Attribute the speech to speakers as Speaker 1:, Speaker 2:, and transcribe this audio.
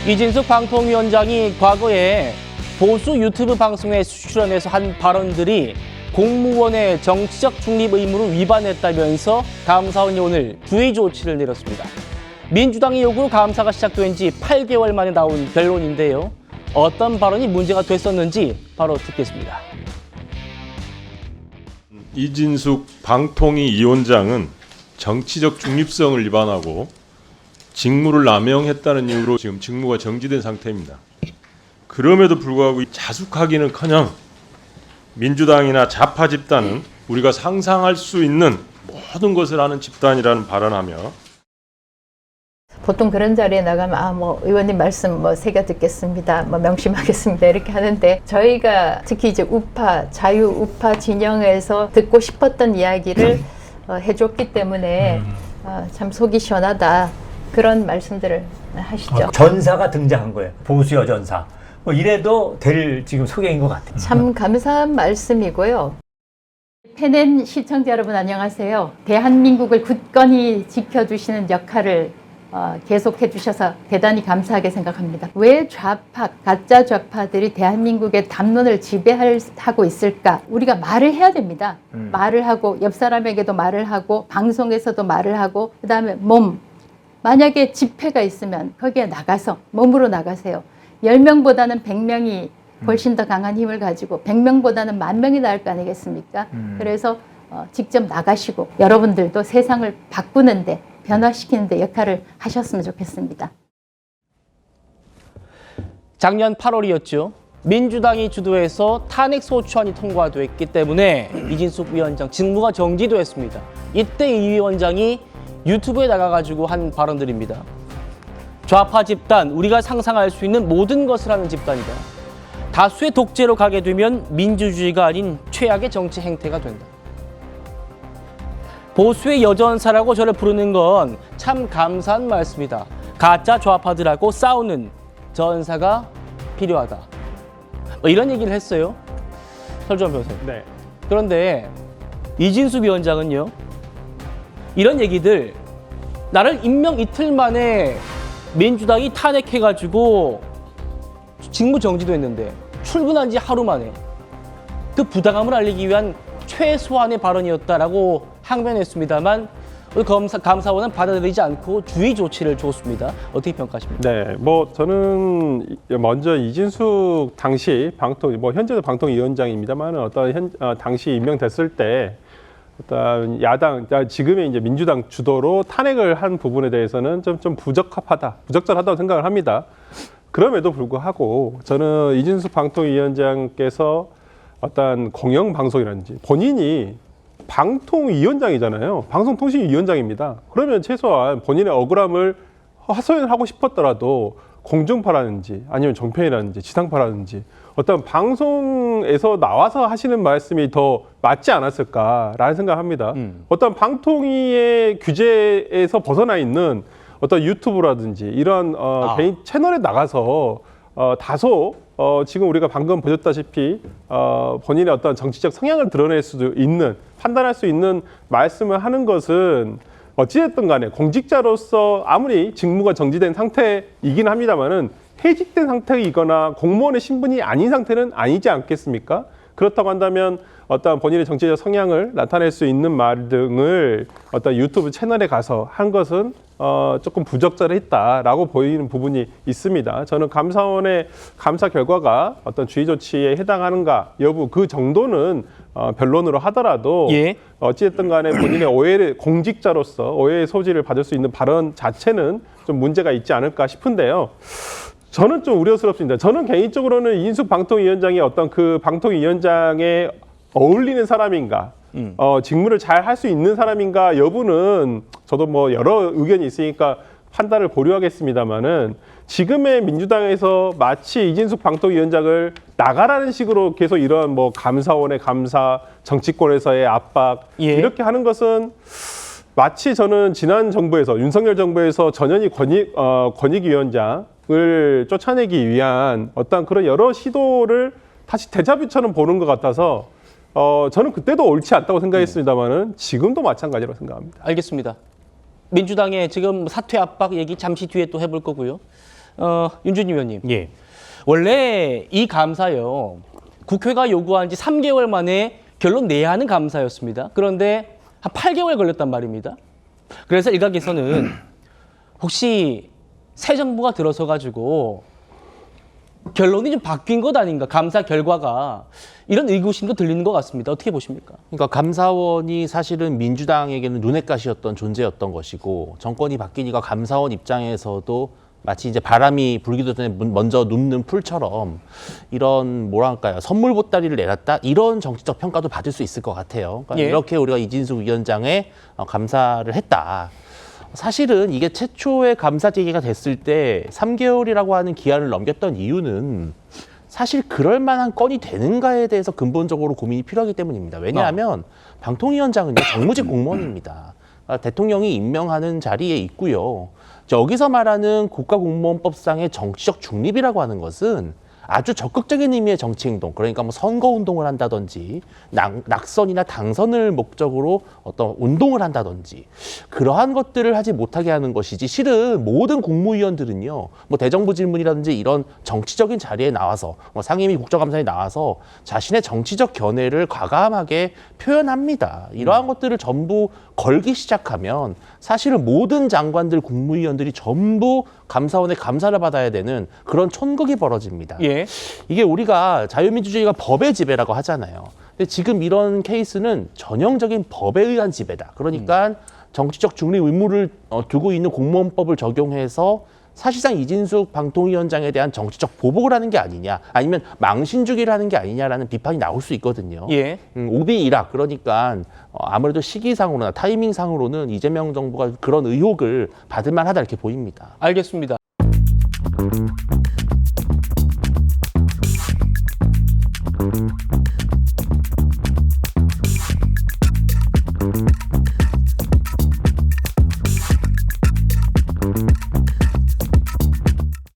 Speaker 1: 이진숙 방통위원장이 과거에 보수 유튜브 방송에 출연해서 한 발언들이 공무원의 정치적 중립 의무를 위반했다면서 감사원이 오늘 주의 조치를 내렸습니다. 민주당의 요구로 감사가 시작된 지 8개월 만에 나온 결론인데요. 어떤 발언이 문제가 됐었는지 바로 듣겠습니다.
Speaker 2: 이진숙 방통위 위원장은 정치적 중립성을 위반하고 직무를 남용했다는 이유로 지금 직무가 정지된 상태입니다. 그럼에도 불구하고 자숙하기는커녕 민주당이나 좌파 집단은 우리가 상상할 수 있는 모든 것을 하는 집단이라는 발언하며
Speaker 3: 보통 그런 자리에 나가면 의원님 말씀 새겨 듣겠습니다, 명심하겠습니다 이렇게 하는데, 저희가 특히 이제 우파, 자유 우파 진영에서 듣고 싶었던 이야기를 해줬기 때문에 참 속이 시원하다, 그런 말씀들을 하시죠.
Speaker 4: 전사가 등장한 거예요. 보수 여전사. 이래도 될 지금 소개인 것 같아요.
Speaker 3: 참 감사한 말씀이고요. PNN 시청자 여러분 안녕하세요. 대한민국을 굳건히 지켜주시는 역할을 계속해 주셔서 대단히 감사하게 생각합니다. 왜 좌파, 가짜 좌파들이 대한민국의 담론을 지배하고 있을까? 우리가 말을 해야 됩니다. 말을 하고, 옆 사람에게도 말을 하고, 방송에서도 말을 하고, 그 다음에 만약에 집회가 있으면 거기에 나가서 몸으로 나가세요. 10명보다는 100명이 훨씬 더 강한 힘을 가지고 100명보다는 10,000명이 나을 거 아니겠습니까? 그래서 직접 나가시고 여러분들도 세상을 바꾸는데, 변화시키는 데 역할을 하셨으면 좋겠습니다.
Speaker 1: 작년 8월이었죠. 민주당이 주도해서 탄핵소추안이 통과됐기 때문에 이진숙 위원장 직무가 정지됐습니다. 이때 이 위원장이 유튜브에 나가가지고 한 발언들입니다. 좌파 집단, 우리가 상상할 수 있는 모든 것을 하는 집단이다. 다수의 독재로 가게 되면 민주주의가 아닌 최악의 정치 행태가 된다. 보수의 여전사라고 저를 부르는 건 참 감사한 말씀이다. 가짜 좌파들하고 싸우는 전사가 필요하다. 이런 얘기를 했어요. 설주환 변호사님.
Speaker 2: 네.
Speaker 1: 그런데 이진숙 위원장은요, 이런 얘기들, 나를 임명 이틀 만에 민주당이 탄핵해가지고 직무 정지도 했는데 출근한 지 하루 만에 그 부당함을 알리기 위한 최소한의 발언이었다라고 항변했습니다만, 감사원은 받아들이지 않고 주의 조치를 줬습니다. 어떻게 평가하십니까?
Speaker 5: 네, 저는 먼저 이진숙 당시 현재도 방통위원장입니다만 당시 임명됐을 때 어떤 야당, 지금의 이제 민주당 주도로 탄핵을 한 부분에 대해서는 좀 부적절하다고 생각을 합니다. 그럼에도 불구하고 저는 이진숙 방통위원장께서 어떤 공영방송이라든지, 본인이 방통위원장이잖아요. 방송통신위원장입니다. 그러면 최소한 본인의 억울함을 하소연하고 싶었더라도 공중파라든지 아니면 종편이라든지 지상파라든지 어떤 방송에서 나와서 하시는 말씀이 더 맞지 않았을까라는 생각합니다. 어떤 방통위의 규제에서 벗어나 있는 어떤 유튜브라든지 이런 개인 채널에 나가서 다소 지금 우리가 방금 보셨다시피 본인의 어떤 정치적 성향을 드러낼 수도 있는, 판단할 수 있는 말씀을 하는 것은 어찌됐든 간에 공직자로서 아무리 직무가 정지된 상태이긴 합니다만은 해직된 상태이거나 공무원의 신분이 아닌 상태는 아니지 않겠습니까? 그렇다고 한다면 어떤 본인의 정치적 성향을 나타낼 수 있는 말 등을 어떤 유튜브 채널에 가서 한 것은 조금 부적절했다라고 보이는 부분이 있습니다. 저는 감사원의 감사 결과가 어떤 주의 조치에 해당하는가 여부 그 정도는 변론으로 하더라도 어찌됐든 간에 본인의 공직자로서 오해의 소지를 받을 수 있는 발언 자체는 좀 문제가 있지 않을까 싶은데요. 저는 좀 우려스럽습니다. 저는 개인적으로는 이진숙 방통위원장이 어떤 그 방통위원장에 어울리는 사람인가, 직무를 잘 할 수 있는 사람인가 여부는 저도 여러 의견이 있으니까 판단을 보류하겠습니다만은, 지금의 민주당에서 마치 이진숙 방통위원장을 나가라는 식으로 계속 이런 감사원의 감사, 정치권에서의 압박 이렇게 하는 것은 마치 저는 지난 정부에서, 윤석열 정부에서 전현희 권익위원장을 쫓아내기 위한 어떤 그런 여러 시도를 다시 데자뷰처럼 보는 것 같아서 저는 그때도 옳지 않다고 생각했습니다만은 지금도 마찬가지라고 생각합니다.
Speaker 1: 알겠습니다. 민주당의 지금 사퇴 압박 얘기 잠시 뒤에 또 해볼 거고요. 윤준희 의원님.
Speaker 6: 예.
Speaker 1: 원래 이 감사요. 국회가 요구한 지 3개월 만에 결론 내야 하는 감사였습니다. 그런데 한 8개월 걸렸단 말입니다. 그래서 일각에서는 혹시 새 정부가 들어서 가지고 결론이 좀 바뀐 것 아닌가, 감사 결과가, 이런 의구심도 들리는 것 같습니다. 어떻게 보십니까?
Speaker 6: 그러니까 감사원이 사실은 민주당에게는 눈엣가시였던 존재였던 것이고, 정권이 바뀌니까 감사원 입장에서도 마치 이제 바람이 불기도 전에 먼저 눕는 풀처럼 이런 뭐랄까요, 선물 보따리를 내놨다, 이런 정치적 평가도 받을 수 있을 것 같아요. 그러니까
Speaker 1: 예.
Speaker 6: 이렇게 우리가 이진숙 위원장의 감사를 했다. 사실은 이게 최초의 감사 제기가 됐을 때 3개월이라고 하는 기한을 넘겼던 이유는 사실 그럴 만한 건이 되는가에 대해서 근본적으로 고민이 필요하기 때문입니다. 왜냐하면 방통위원장은요, 정무직 공무원입니다. 그러니까 대통령이 임명하는 자리에 있고요. 여기서 말하는 국가공무원법상의 정치적 중립이라고 하는 것은 아주 적극적인 의미의 정치 행동, 그러니까 뭐 선거 운동을 한다든지 낙선이나 당선을 목적으로 어떤 운동을 한다든지 그러한 것들을 하지 못하게 하는 것이지, 실은 모든 국무위원들은요, 뭐 대정부 질문이라든지 이런 정치적인 자리에 나와서, 뭐 상임위 국정감사에 나와서 자신의 정치적 견해를 과감하게 표현합니다. 이러한 것들을 전부 걸기 시작하면 사실은 모든 장관들, 국무위원들이 전부 감사원의 감사를 받아야 되는 그런 촌극이 벌어집니다.
Speaker 1: 예.
Speaker 6: 이게 우리가 자유민주주의가 법의 지배라고 하잖아요. 근데 지금 이런 케이스는 전형적인 법에 의한 지배다. 그러니까 정치적 중립 의무를 두고 있는 공무원법을 적용해서 사실상 이진숙 방통위원장에 대한 정치적 보복을 하는 게 아니냐, 아니면 망신주기를 하는 게 아니냐라는 비판이 나올 수 있거든요.
Speaker 1: 예.
Speaker 6: 오비이락, 그러니까 아무래도 시기상으로나 타이밍상으로는 이재명 정부가 그런 의혹을 받을 만하다 이렇게 보입니다.
Speaker 1: 알겠습니다.